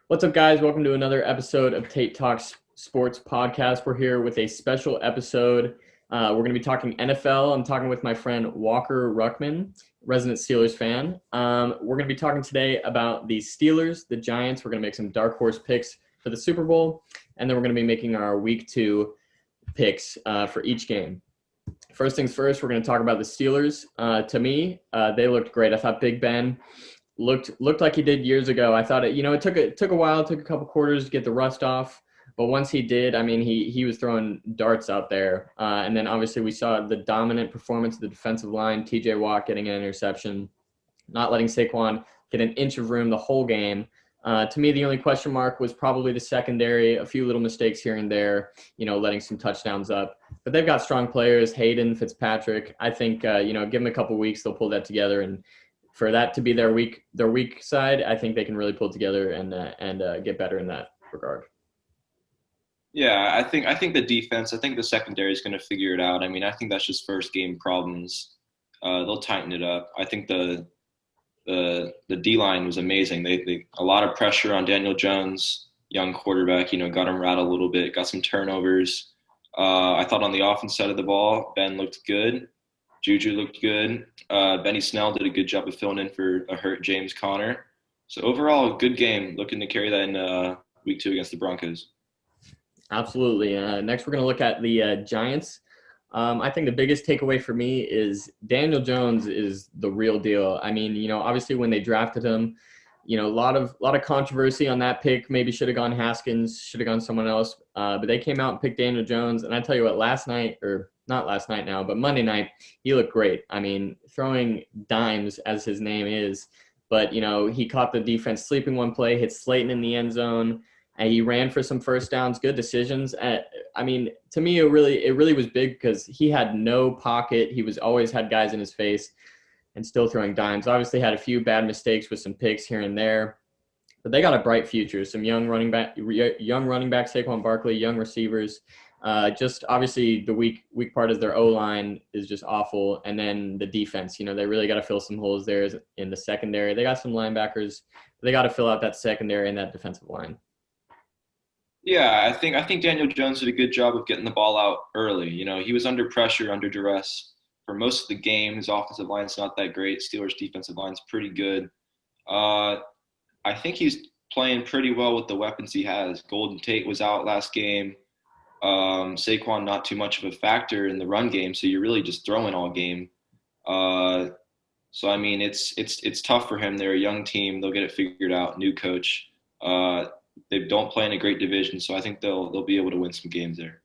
What's up, guys? Welcome to another episode of Tait Talks Sports Podcast. We're here with a special episode. We're going to be talking NFL. I'm talking with my friend Walker Ruckman, resident Steelers fan. We're going to be talking today about the Steelers, the Giants. We're going to make some dark horse picks for the Super Bowl, and then we're going to be making our Week 2 picks for each game. First things first, we're going to talk about the Steelers. To me, they looked great. I thought Big Ben looked like he did years ago. I thought it took a while, it took a couple quarters to get the rust off, but once he did, I mean he was throwing darts out there. And then obviously we saw the dominant performance of the defensive line, T.J. Watt getting an interception, not letting Saquon get an inch of room the whole game. To me, the only question mark was probably the secondary, a few little mistakes here and there, letting some touchdowns up. But they've got strong players, Hayden, Fitzpatrick. I think, give them a couple weeks, they'll pull that together. And for that to be their weak side, I think they can really pull together and get better in that regard. Yeah, I think the defense, I think the secondary is going to figure it out. I mean, I think that's just first game problems. They'll tighten it up. I think the D line was amazing. They a lot of pressure on Daniel Jones, young quarterback. Got him rattled a little bit, got some turnovers. I thought on the offense side of the ball, Ben looked good. Juju looked good. Benny Snell did a good job of filling in for a hurt James Conner. So overall, a good game. Looking to carry that in week 2 against the Broncos. Absolutely. Next, we're going to look at the Giants. I think the biggest takeaway for me is Daniel Jones is the real deal. I mean, obviously when they drafted him, a lot of controversy on that pick. Maybe should have gone Haskins, should have gone someone else. But they came out and picked Daniel Jones. And I tell you what, last night, or not last night now, but Monday night, he looked great. I mean, throwing dimes as his name is. But, he caught the defense sleeping one play, hit Slayton in the end zone. And he ran for some first downs, good decisions. I mean, to me, it really was big because he had no pocket. He was always had guys in his face and still throwing dimes. Obviously had a few bad mistakes with some picks here and there, but they got a bright future. Some young running back Saquon Barkley, young receivers. Just obviously the weak part is their O-line is just awful. And then the defense, they really got to fill some holes there in the secondary. They got some linebackers, but they got to fill out that secondary and that defensive line. Yeah, I think Daniel Jones did a good job of getting the ball out early. He was under pressure, under duress for most of the game. His offensive line's not that great. Steelers' defensive line's pretty good. Uh, I think he's playing pretty well with the weapons he has. Golden Tate was out last game. Saquon not too much of a factor in the run game, so you're really just throwing all game. Uh, so I mean, it's tough for him. They're a young team. They'll get it figured out. New coach. They don't play in a great division, so I think they'll be able to win some games there.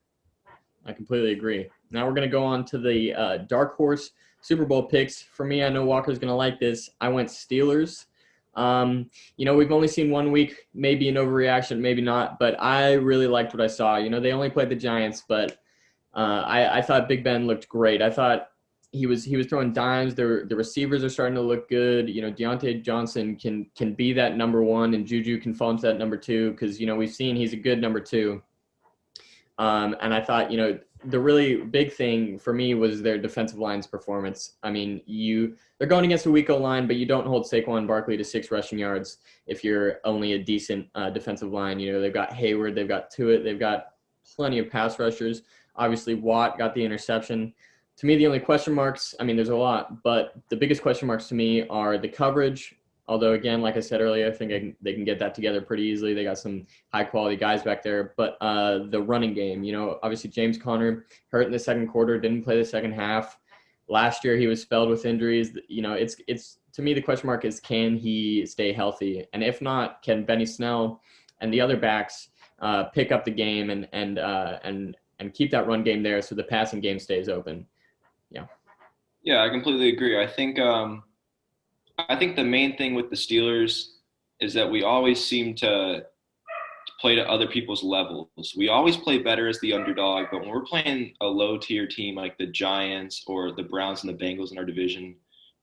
I completely agree. Now we're going to go on to the dark horse Super Bowl picks. For me, I know Walker's going to like this. I went Steelers. We've only seen 1 week, maybe an overreaction, maybe not, but I really liked what I saw. They only played the Giants, but I thought Big Ben looked great. I thought he was throwing dimes. The receivers are starting to look good. Deontay Johnson can be that number one, and Juju can fall into that number two because we've seen he's a good number two. And I thought the really big thing for me was their defensive line's performance. I mean, they're going against a weak O-line, but you don't hold Saquon Barkley to 6 rushing yards if you're only a decent defensive line. They've got Hayward, they've got Tait, they've got plenty of pass rushers. Obviously, Watt got the interception. To me, the only question marks, I mean, there's a lot, but the biggest question marks to me are the coverage. Although, again, like I said earlier, I think they can get that together pretty easily. They got some high-quality guys back there. But the running game, obviously James Conner hurt in the second quarter, didn't play the second half. Last year he was spelled with injuries. It's to me, the question mark is, can he stay healthy? And if not, can Benny Snell and the other backs pick up the game and keep that run game there so the passing game stays open? Yeah. Yeah, I completely agree. I think the main thing with the Steelers is that we always seem to play to other people's levels. We always play better as the underdog, but when we're playing a low tier team like the Giants or the Browns and the Bengals in our division,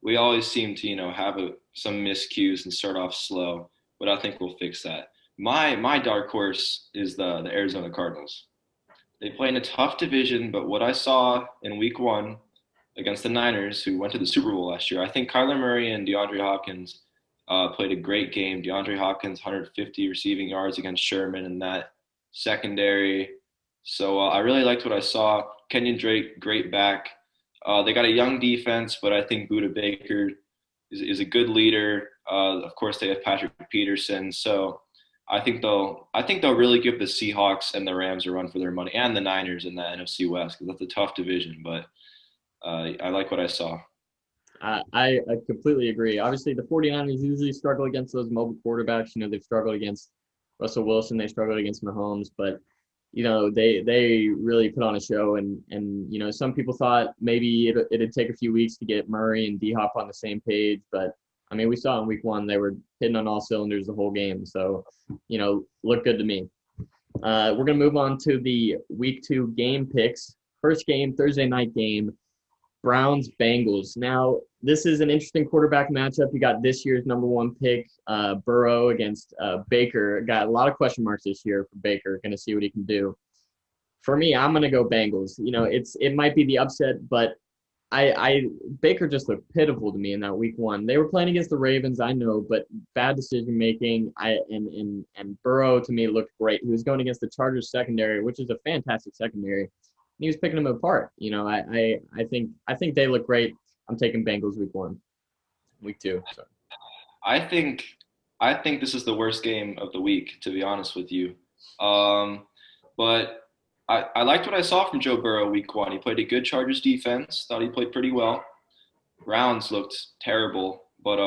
we always seem to, have some miscues and start off slow. But I think we'll fix that. My dark horse is the Arizona Cardinals. They play in a tough division, but what I saw in week 1 against the Niners, who went to the Super Bowl last year, I think Kyler Murray and DeAndre Hopkins played a great game. DeAndre Hopkins, 150 receiving yards against Sherman in that secondary. So I really liked what I saw. Kenyon Drake, great back. They got a young defense, but I think Buda Baker is a good leader. Of course, they have Patrick Peterson. So I think they'll really give the Seahawks and the Rams a run for their money, and the Niners in the NFC West, because that's a tough division. But I like what I saw. I completely agree. Obviously, the 49ers usually struggle against those mobile quarterbacks. They've struggled against Russell Wilson. They struggled against Mahomes, but they really put on a show. And some people thought maybe it'd take a few weeks to get Murray and D-Hop on the same page, but I mean, we saw in week one they were hitting on all cylinders the whole game. So, looked good to me. We're gonna move on to the week 2 game picks. First game, Thursday night game. Browns Bengals. Now, this is an interesting quarterback matchup. You got this year's number 1 pick, Burrow against Baker. Got a lot of question marks this year for Baker. Going to see what he can do. For me, I'm going to go Bengals. It might be the upset, but I Baker just looked pitiful to me in that week 1. They were playing against the Ravens, I know, but bad decision making. And Burrow to me looked great. He was going against the Chargers secondary, which is a fantastic secondary. He was picking them apart. I think they look great. I'm taking Bengals week 1, week 2. Sorry. I think I think this is the worst game of the week, to be honest with you. Um, but I liked what I saw from Joe Burrow week 1. He played a good Chargers defense. Thought he played pretty well. Browns looked terrible, but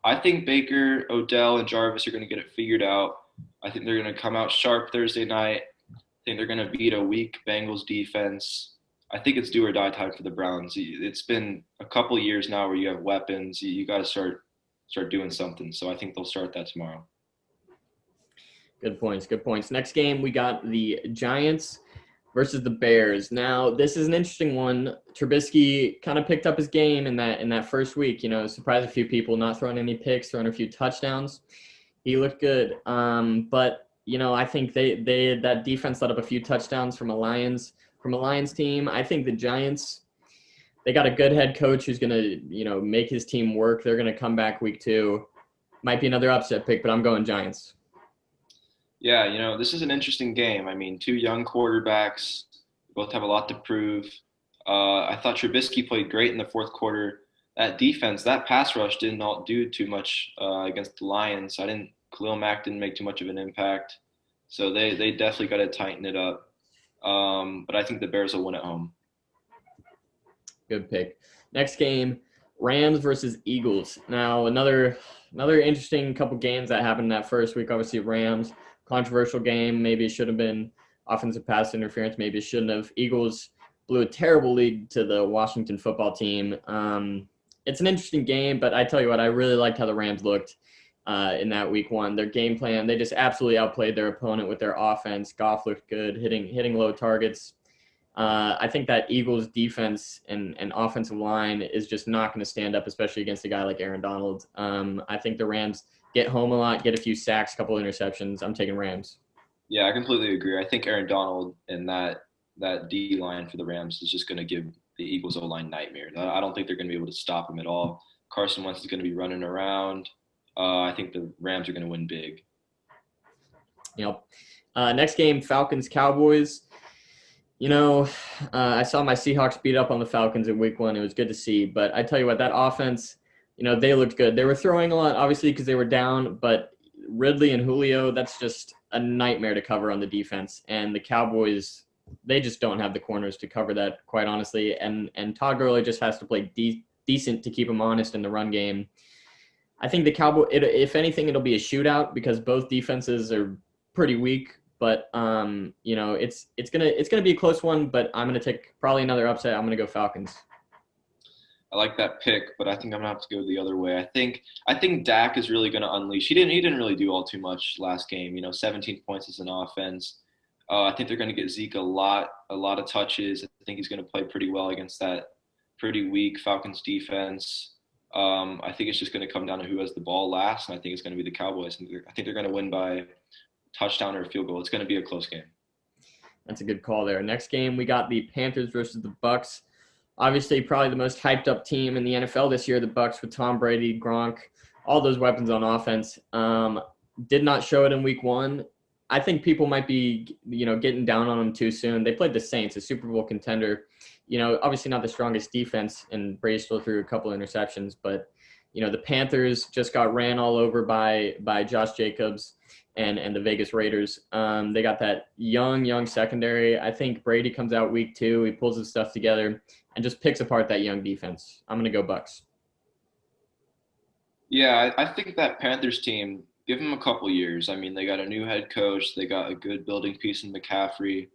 I think Baker, Odell, and Jarvis are going to get it figured out. I think they're going to come out sharp Thursday night. I think they're going to beat a weak Bengals defense. I think it's do or die time for the Browns. It's been a couple years now where you have weapons. You got to start doing something. So I think they'll start that tomorrow. Good points. Good points. Next game, we got the Giants versus the Bears. Now, this is an interesting one. Trubisky kind of picked up his game in that first week. Surprised a few people, not throwing any picks, throwing a few touchdowns. He looked good. But I think they that defense let up a few touchdowns from a Lions team. I think the Giants, they got a good head coach who's going to make his team work. They're going to come back week 2. Might be another upset pick, but I'm going Giants. Yeah, this is an interesting game. I mean, two young quarterbacks, both have a lot to prove. I thought Trubisky played great in the fourth quarter. That defense, that pass rush did not do too much against the Lions. Khalil Mack didn't make too much of an impact. So they definitely got to tighten it up. But I think the Bears will win at home. Good pick. Next game, Rams versus Eagles. Now, another interesting couple games that happened in that first week. Obviously, Rams, controversial game. Maybe it should have been offensive pass interference. Maybe it shouldn't have. Eagles blew a terrible lead to the Washington football team. It's an interesting game, but I tell you what, I really liked how the Rams looked in that week 1. Their game plan, they just absolutely outplayed their opponent with their offense. Goff looked good, hitting low targets. I think that Eagles defense and offensive line is just not going to stand up, especially against a guy like Aaron Donald. I think the Rams get home a lot, get a few sacks, a couple interceptions. I'm taking Rams. Yeah, I completely agree. I think Aaron Donald and that D line for the Rams is just going to give the Eagles O-line nightmares. I don't think they're going to be able to stop him at all. Carson Wentz is going to be running around. I think the Rams are going to win big. Yep. Next game, Falcons Cowboys. I saw my Seahawks beat up on the Falcons in week 1. It was good to see. But I tell you what, that offense, they looked good. They were throwing a lot, obviously, because they were down. But Ridley and Julio, that's just a nightmare to cover on the defense. And the Cowboys, they just don't have the corners to cover that, quite honestly. And Todd Gurley just has to play decent to keep him honest in the run game. I think the Cowboys, if anything, it'll be a shootout because both defenses are pretty weak. But it's gonna be a close one. But I'm gonna take probably another upset. I'm gonna go Falcons. I like that pick, but I think I'm gonna have to go the other way. I think Dak is really gonna unleash. He didn't really do all too much last game. 17 points as an offense. I think they're gonna get Zeke a lot of touches. I think he's gonna play pretty well against that pretty weak Falcons defense. I think it's just gonna come down to who has the ball last, and I think it's gonna be the Cowboys. I think they're gonna win by touchdown or a field goal. It's going to be a close game. That's a good call there. Next game, we got the Panthers versus the Bucks. Obviously, probably the most hyped up team in the NFL this year, the Bucks with Tom Brady, Gronk, all those weapons on offense. Did not show it in week one. I think people might be, getting down on them too soon. They played the Saints, a Super Bowl contender. Obviously not the strongest defense, and Brady still threw a couple of interceptions, but the Panthers just got ran all over by Josh Jacobs and the Vegas Raiders. They got that young secondary. I think Brady comes out week two, he pulls his stuff together and just picks apart that young defense. I'm gonna go Bucks. Yeah, I think that Panthers team, give them a couple years. I mean, they got a new head coach, they got a good building piece in McCaffrey.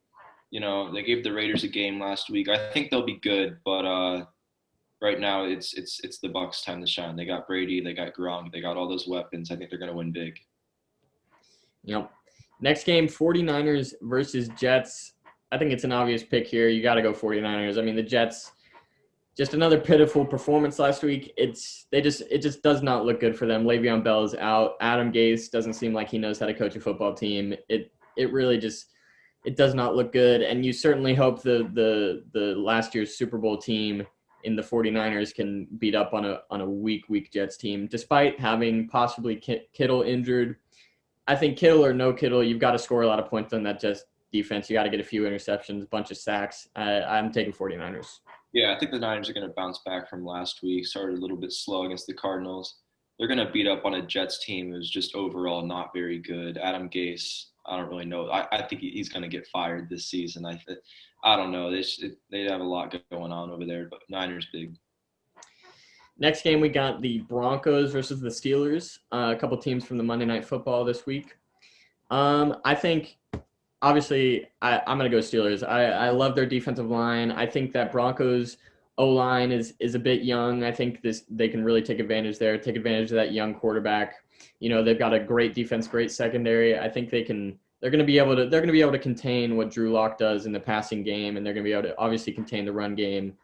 They gave the Raiders a game last week. I think they'll be good, but right now it's the Bucks' time to shine. They got Brady, they got Gronk, they got all those weapons. I think they're gonna win big. Yep. Next game, 49ers versus Jets. I think it's an obvious pick here. You got to go 49ers. I mean, the Jets, just another pitiful performance last week. It just does not look good for them. Le'Veon Bell is out. Adam Gase doesn't seem like he knows how to coach a football team. It really just it does not look good. And you certainly hope the last year's Super Bowl team in the 49ers can beat up on a weak Jets team, despite having possibly Kittle injured. I think Kittle or no Kittle, you've got to score a lot of points on that Jets defense. You got to get a few interceptions, a bunch of sacks. I'm taking 49ers. Yeah, I think the Niners are going to bounce back from last week. Started a little bit slow against the Cardinals. They're going to beat up on a Jets team who's just overall not very good. Adam Gase, I don't really know. I think he's going to get fired this season. I don't know. They have a lot going on over there, but Niners big. Next game, we got the Broncos versus the Steelers. A couple teams from the Monday Night Football this week. I think, obviously, I'm going to go Steelers. I love their defensive line. I think that Broncos O-line is a bit young. I think they can really take advantage there, take advantage of that young quarterback. They've got a great defense, great secondary. I think they're going to be able to contain what Drew Lock does in the passing game, and they're going to be able to obviously contain the run game.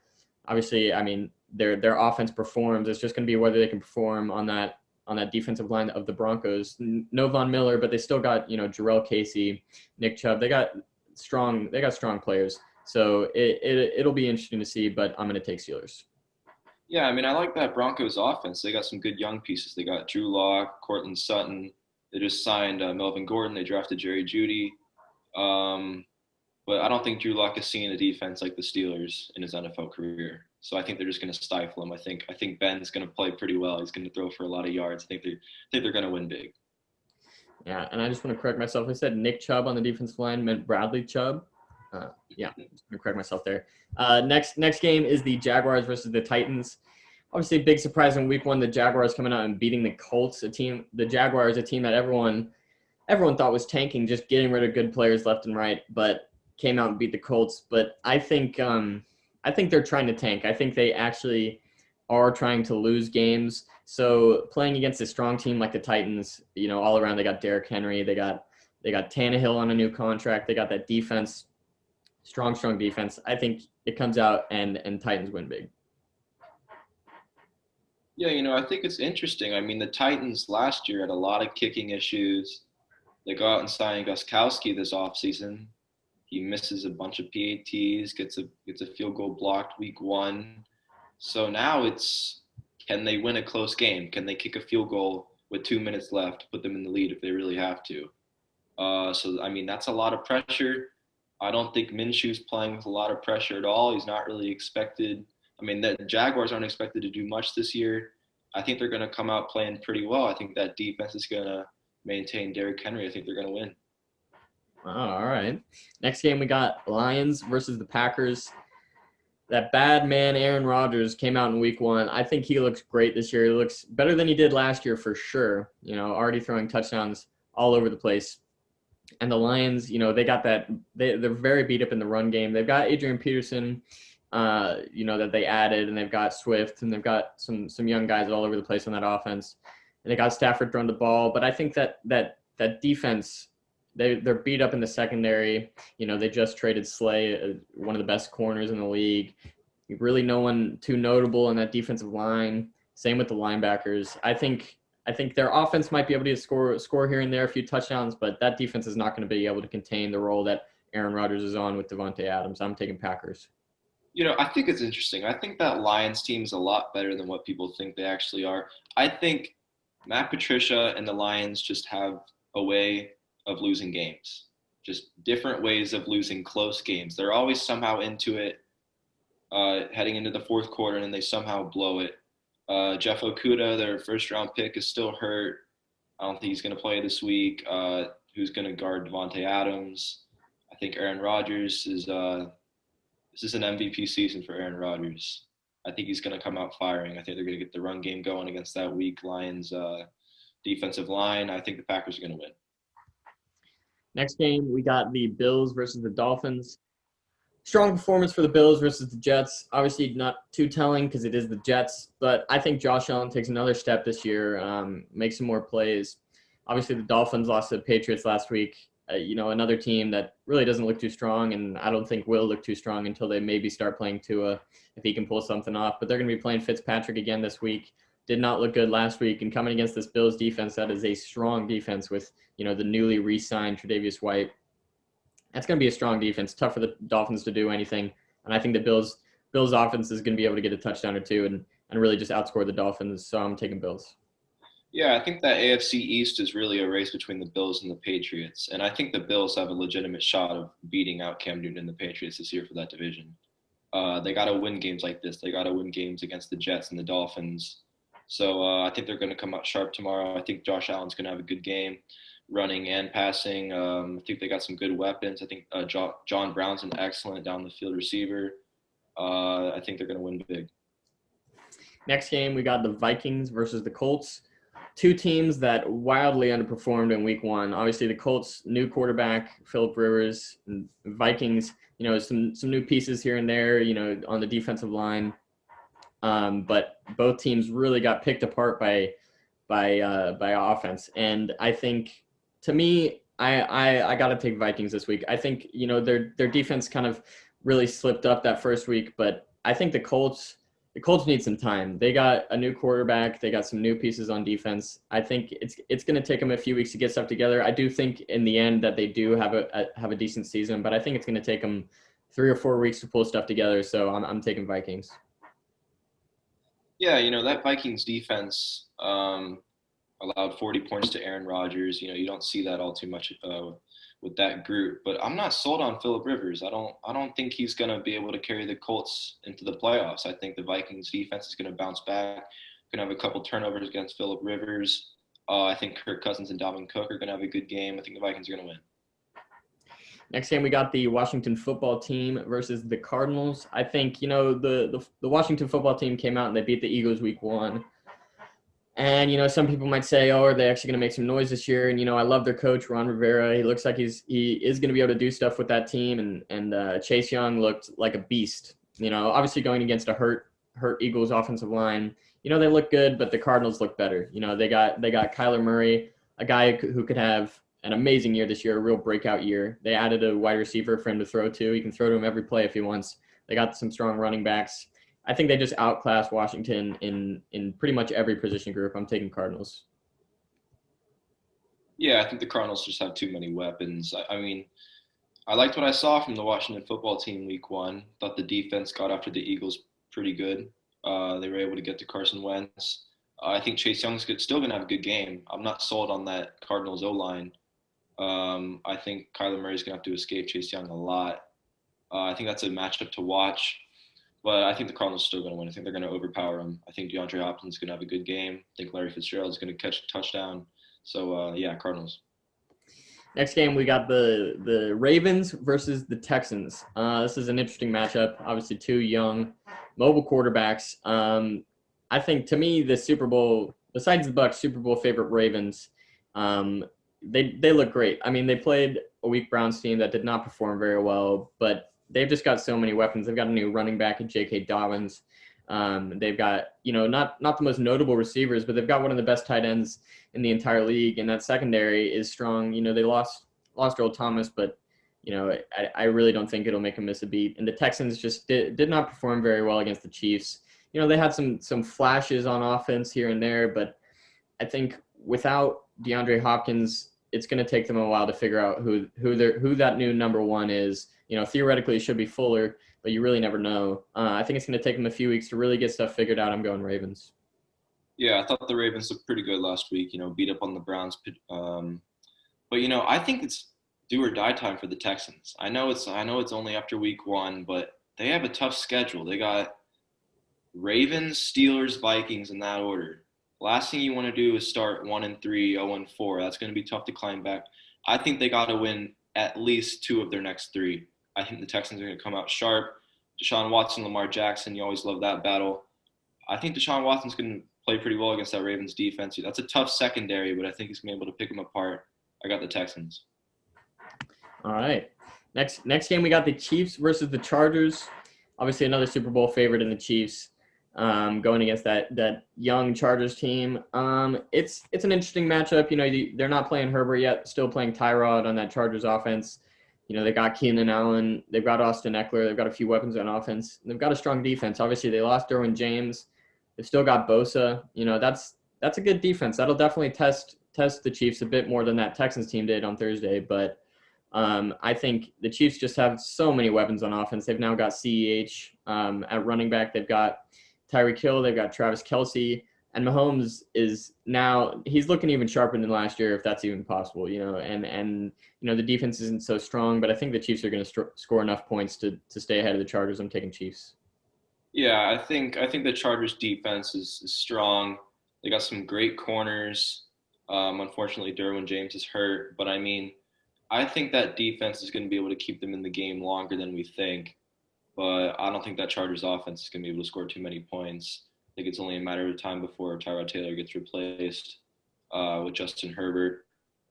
Obviously, I mean, their offense performs. It's just going to be whether they can perform on that defensive line of the Broncos. No Von Miller, but they still got Jarrell Casey, Nick Chubb. They got strong players. So it'll be interesting to see. But I'm going to take Steelers. Yeah, I mean, I like that Broncos offense. They got some good young pieces. They got Drew Lock, Cortland Sutton. They just signed Melvin Gordon. They drafted Jerry Jeudy. But I don't think Drew Lock has seen a defense like the Steelers in his NFL career. So I think they're just going to stifle him. I think Ben's going to play pretty well. He's going to throw for a lot of yards. I think they're going to win big. Yeah, and I just want to correct myself. I said Nick Chubb on the defensive line meant Bradley Chubb. Yeah, I'm just going to correct myself there. Next game is the Jaguars versus the Titans. Obviously, big surprise in week one, the Jaguars coming out and beating the Colts, the Jaguars, a team that everyone thought was tanking, just getting rid of good players left and right, but came out and beat the Colts. But I think they're trying to tank. I think they actually are trying to lose games. So playing against a strong team like the Titans, all around, they got Derrick Henry, they got Tannehill on a new contract, they got that defense, strong defense. I think it comes out and Titans win big. Yeah, I think it's interesting. I mean, the Titans last year had a lot of kicking issues. They go out and sign Gostkowski this offseason. He misses a bunch of PATs, gets a field goal blocked week one. So now can they win a close game? Can they kick a field goal with 2 minutes left, put them in the lead if they really have to? So, I mean, that's a lot of pressure. I don't think Minshew's playing with a lot of pressure at all. He's not really expected. I mean, the Jaguars aren't expected to do much this year. I think they're going to come out playing pretty well. I think that defense is going to maintain Derrick Henry. I think they're going to win. Oh, all right. Next game, we got Lions versus the Packers. That bad man Aaron Rodgers came out in week one. I think he looks great this year. He looks better than he did last year for sure. Already throwing touchdowns all over the place. And the Lions, they got that. They're very beat up in the run game. They've got Adrian Peterson, that they added, and they've got Swift, and they've got some young guys all over the place on that offense. And they got Stafford throwing the ball. But I think that defense, they're beat up in the secondary. They just traded Slay, one of the best corners in the league. Really no one too notable in that defensive line. Same with the linebackers. I think their offense might be able to score here and there, a few touchdowns, but that defense is not going to be able to contain the role that Aaron Rodgers is on with Devontae Adams. I'm taking Packers. I think it's interesting. I think that Lions team is a lot better than what people think they actually are. I think Matt Patricia and the Lions just have a way of losing games, just different ways of losing close games. They're always somehow into it, heading into the fourth quarter, and then they somehow blow it. Jeff Okuda, their first round pick, is still hurt. I don't think he's going to play this week. Who's going to guard Devontae Adams? I think Aaron Rodgers is. This is an MVP season for Aaron Rodgers. I think he's going to come out firing. I think they're going to get the run game going against that weak Lions defensive line. I think the Packers are going to win. Next game, we got the Bills versus the Dolphins. Strong performance for the Bills versus the Jets. Obviously not too telling because it is the Jets, but I think Josh Allen takes another step this year, makes some more plays. Obviously the Dolphins lost to the Patriots last week. Another team that really doesn't look too strong, and I don't think will look too strong until they maybe start playing Tua if he can pull something off. But they're going to be playing Fitzpatrick again this week. Did not look good last week, and coming against this Bills defense that is a strong defense with, the newly re-signed Tre'Davious White. That's going to be a strong defense. Tough for the Dolphins to do anything. And I think the Bills offense is going to be able to get a touchdown or two and really just outscore the Dolphins. So I'm taking Bills. Yeah, I think that AFC East is really a race between the Bills and the Patriots. And I think the Bills have a legitimate shot of beating out Cam Newton and the Patriots this year for that division. They got to win games like this. They got to win games against the Jets and the Dolphins. So I think they're going to come out sharp tomorrow. I think Josh Allen's going to have a good game, running and passing. I think they got some good weapons. I think John Brown's an excellent down the field receiver. I think they're going to win big. Next game, we got the Vikings versus the Colts. Two teams that wildly underperformed in week one. Obviously, the Colts' new quarterback, Phillip Rivers, and Vikings, some new pieces here and there, on the defensive line. But both teams really got picked apart by offense. And I think, to me, I got to take Vikings this week. I think, their defense kind of really slipped up that first week, but I think the Colts need some time. They got a new quarterback. They got some new pieces on defense. I think it's going to take them a few weeks to get stuff together. I do think in the end that they do have a decent season, but I think it's going to take them 3 or 4 weeks to pull stuff together. So I'm taking Vikings. Yeah, that Vikings defense allowed 40 points to Aaron Rodgers. You don't see that all too much with that group. But I'm not sold on Phillip Rivers. I don't think he's going to be able to carry the Colts into the playoffs. I think the Vikings defense is going to bounce back. Going to have a couple turnovers against Phillip Rivers. I think Kirk Cousins and Dalvin Cook are going to have a good game. I think the Vikings are going to win. Next game, we got the Washington football team versus the Cardinals. I think, the Washington football team came out and they beat the Eagles week one. And, some people might say, oh, are they actually going to make some noise this year? And, I love their coach, Ron Rivera. He looks like he is going to be able to do stuff with that team. And Chase Young looked like a beast. Obviously going against a hurt Eagles offensive line. They look good, but the Cardinals look better. They got Kyler Murray, a guy who could have an amazing year this year, a real breakout year. They added a wide receiver for him to throw to. He can throw to him every play if he wants. They got some strong running backs. I think they just outclassed Washington in pretty much every position group. I'm taking Cardinals. Yeah, I think the Cardinals just have too many weapons. I mean, I liked what I saw from the Washington football team week one. Thought the defense got after the Eagles pretty good. They were able to get to Carson Wentz. I think Chase Young's still going to have a good game. I'm not sold on that Cardinals O-line. I think Kyler Murray's going to have to escape Chase Young a lot. I think that's a matchup to watch. But I think the Cardinals are still going to win. I think they're going to overpower them. I think DeAndre Hopkins is going to have a good game. I think Larry Fitzgerald is going to catch a touchdown. So, Cardinals. Next game, we got the Ravens versus the Texans. This is an interesting matchup. Obviously, two young, mobile quarterbacks. I think, to me, the Super Bowl, besides the Bucs, Super Bowl favorite Ravens, they look great. I mean, they played a weak Browns team that did not perform very well, but they've just got so many weapons. They've got a new running back in J.K. Dobbins. They've got, not the most notable receivers, but they've got one of the best tight ends in the entire league, and that secondary is strong. They lost Earl Thomas, but, I really don't think it'll make them miss a beat. And the Texans just did not perform very well against the Chiefs. They had some flashes on offense here and there, but I think without DeAndre Hopkins, it's going to take them a while to figure out who that new number one is. Theoretically it should be Fuller, but you really never know. I think it's going to take them a few weeks to really get stuff figured out. I'm going Ravens. Yeah, I thought the Ravens looked pretty good last week. Beat up on the Browns. But I think it's do or die time for the Texans. I know it's only after week 1, but they have a tough schedule. They got Ravens, Steelers, Vikings in that order. Last thing you want to do is start 1-3, 0-4. That's going to be tough to climb back. I think they got to win at least 2 of their next 3. I think the Texans are going to come out sharp. Deshaun Watson, Lamar Jackson, you always love that battle. I think Deshaun Watson's going to play pretty well against that Ravens defense. That's a tough secondary, but I think he's going to be able to pick them apart. I got the Texans. All right. Next game we got the Chiefs versus the Chargers. Obviously another Super Bowl favorite in the Chiefs, going against that young Chargers team. It's an interesting matchup. They're not playing Herbert yet, still playing Tyrod on that Chargers offense. They got Keenan Allen, they've got Austin Eckler, they've got a few weapons on offense. They've got a strong defense. Obviously they lost Derwin James. They've still got Bosa. That's a good defense. That'll definitely test the Chiefs a bit more than that Texans team did on Thursday, but I think the Chiefs just have so many weapons on offense. They've now got CEH at running back. They've got Tyreek Hill. They've got Travis Kelce. And Mahomes he's looking even sharper than last year, if that's even possible, and the defense isn't so strong, but I think the Chiefs are going to score enough points to stay ahead of the Chargers. I'm taking Chiefs. Yeah, I think the Chargers defense is strong. They got some great corners. Unfortunately, Derwin James is hurt, but I think that defense is going to be able to keep them in the game longer than we think. But I don't think that Chargers offense is going to be able to score too many points. I think it's only a matter of time before Tyrod Taylor gets replaced with Justin Herbert.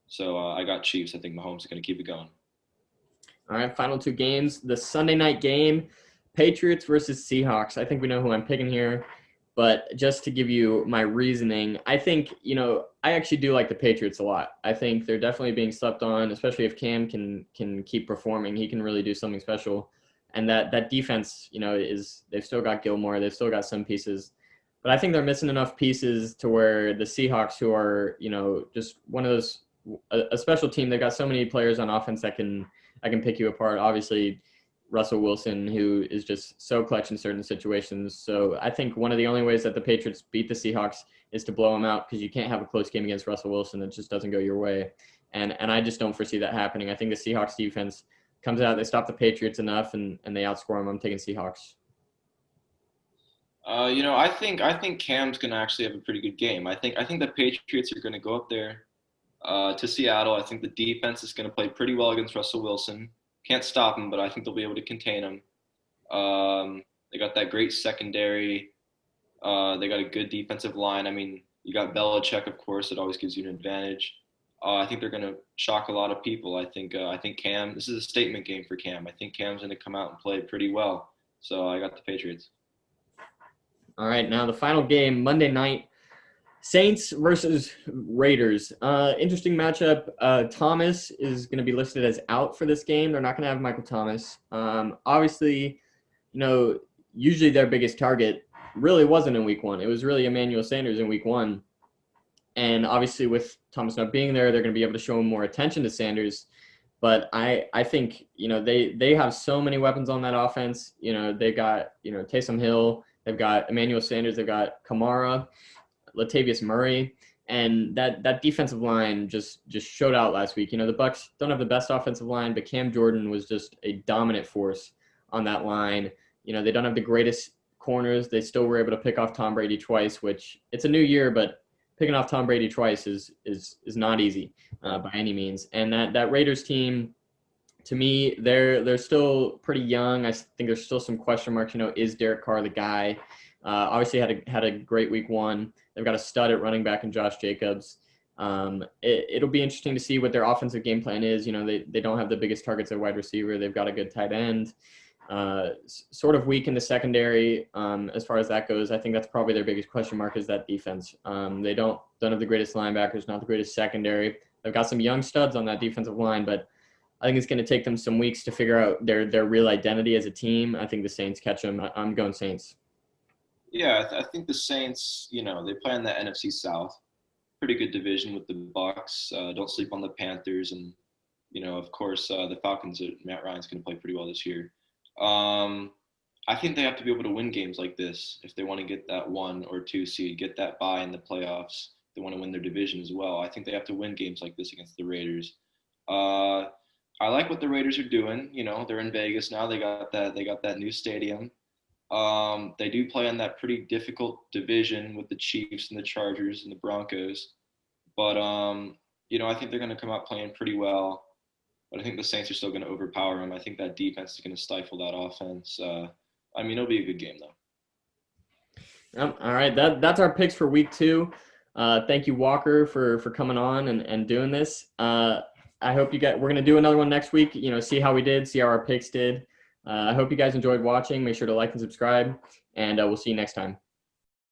So I got Chiefs. I think Mahomes is going to keep it going. All right, final 2 games. The Sunday night game, Patriots versus Seahawks. I think we know who I'm picking here, but just to give you my reasoning, I think, I actually do like the Patriots a lot. I think they're definitely being slept on, especially if Cam can keep performing. He can really do something special. And that defense, they've still got Gilmore, they've still got some pieces. But I think they're missing enough pieces to where the Seahawks, who are, just one of those a special team, they've got so many players on offense that can pick you apart. Obviously, Russell Wilson, who is just so clutch in certain situations. So I think one of the only ways that the Patriots beat the Seahawks is to blow them out, because you can't have a close game against Russell Wilson that just doesn't go your way. And I just don't foresee that happening. I think the Seahawks defense comes out, they stop the Patriots enough, and they outscore them. I'm taking Seahawks. I think Cam's gonna actually have a pretty good game. I think the Patriots are gonna go up there to Seattle. I think the defense is gonna play pretty well against Russell Wilson. Can't stop him, but I think they'll be able to contain him. They got that great secondary. They got a good defensive line. You got Belichick, of course. It always gives you an advantage. I think they're going to shock a lot of people. I think Cam. This is a statement game for Cam. I think Cam's going to come out and play pretty well. So I got the Patriots. All right, now the final game, Monday night, Saints versus Raiders. Interesting matchup. Thomas is going to be listed as out for this game. They're not going to have Michael Thomas. Obviously, you know, usually their biggest target really wasn't in week 1. It was really Emmanuel Sanders in week 1. And obviously with Thomas not being there, they're going to be able to show more attention to Sanders. But I think, they have so many weapons on that offense. They've got, Taysom Hill, they've got Emmanuel Sanders, they've got Kamara, Latavius Murray, and that defensive line just showed out last week. The Bucs don't have the best offensive line, but Cam Jordan was just a dominant force on that line. They don't have the greatest corners. They still were able to pick off Tom Brady twice, which it's a new year, but picking off Tom Brady twice is not easy by any means. And that Raiders team, to me, they're still pretty young. I think there's still some question marks. Is Derek Carr the guy? Obviously had a great week 1. They've got a stud at running back in Josh Jacobs. It'll be interesting to see what their offensive game plan is. They don't have the biggest targets at wide receiver. They've got a good tight end. Sort of weak in the secondary as far as that goes. I think that's probably their biggest question mark, is that defense. They don't have the greatest linebackers, not the greatest secondary. They've got some young studs on that defensive line, but I think it's going to take them some weeks to figure out their real identity as a team. I think the Saints catch them. I'm going Saints. Yeah, I think the Saints. They play in the NFC South. Pretty good division with the Bucks. Don't sleep on the Panthers, and of course, the Falcons. Matt Ryan's going to play pretty well this year. Um, I think they have to be able to win games like this if they want to get that 1 or 2 seed, get that bye in the playoffs. They want to win their division as well. I think they have to win games like this against the Raiders. Uh, I like what the Raiders are doing. You know, they're in Vegas now. They got that new stadium. They do play on that pretty difficult division with the Chiefs and the Chargers and the Broncos. But I think they're going to come out playing pretty well. But I think the Saints are still going to overpower them. I think that defense is going to stifle that offense. It'll be a good game though. All right, that's our picks for week 2. Thank you, Walker, for coming on and doing this. I hope you guys. We're gonna do another one next week. See how we did, see how our picks did. I hope you guys enjoyed watching. Make sure to like and subscribe, and we'll see you next time.